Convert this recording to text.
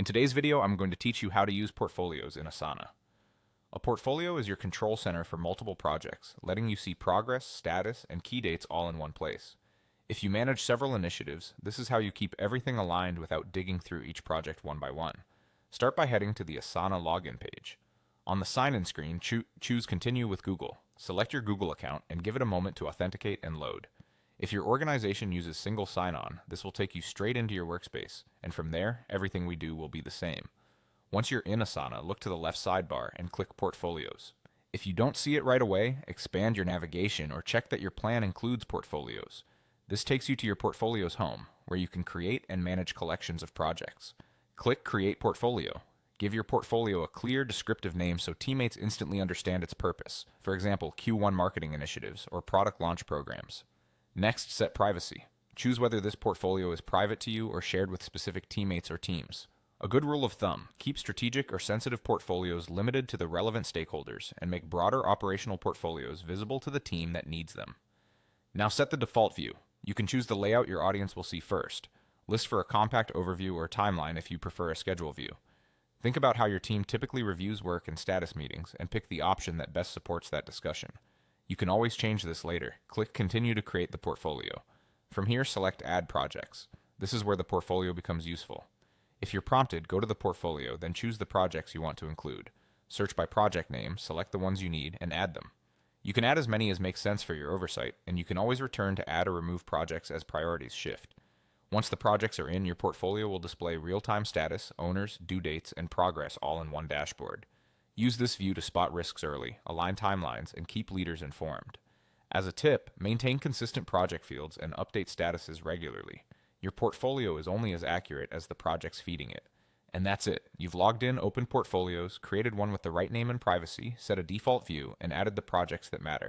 In today's video, I'm going to teach you how to use portfolios in Asana. A portfolio is your control center for multiple projects, letting you see progress, status, and key dates all in one place. If you manage several initiatives, this is how you keep everything aligned without digging through each project one by one. Start by heading to the Asana login page. On the sign-in screen, choose Continue with Google. Select your Google account and give it a moment to authenticate and load. If your organization uses single sign-on, this will take you straight into your workspace, and from there, everything we do will be the same. Once you're in Asana, look to the left sidebar and click Portfolios. If you don't see it right away, expand your navigation or check that your plan includes portfolios. This takes you to your Portfolios home, where you can create and manage collections of projects. Click Create Portfolio. Give your portfolio a clear, descriptive name so teammates instantly understand its purpose, for example, Q1 marketing initiatives or product launch programs. Next, set privacy. Choose whether this portfolio is private to you or shared with specific teammates or teams. A good rule of thumb, keep strategic or sensitive portfolios limited to the relevant stakeholders and make broader operational portfolios visible to the team that needs them. Now set the default view. You can choose the layout your audience will see first. List for a compact overview or timeline if you prefer a schedule view. Think about how your team typically reviews work and status meetings and pick the option that best supports that discussion. You can always change this later. Click Continue to create the portfolio. From here, select Add Projects. This is where the portfolio becomes useful. If you're prompted, go to the portfolio, then choose the projects you want to include. Search by project name, select the ones you need, and add them. You can add as many as makes sense for your oversight, and you can always return to add or remove projects as priorities shift. Once the projects are in, your portfolio will display real-time status, owners, due dates, and progress all in one dashboard. Use this view to spot risks early, align timelines, and keep leaders informed. As a tip, maintain consistent project fields and update statuses regularly. Your portfolio is only as accurate as the projects feeding it. And that's it. You've logged in, opened portfolios, created one with the right name and privacy, set a default view, and added the projects that matter.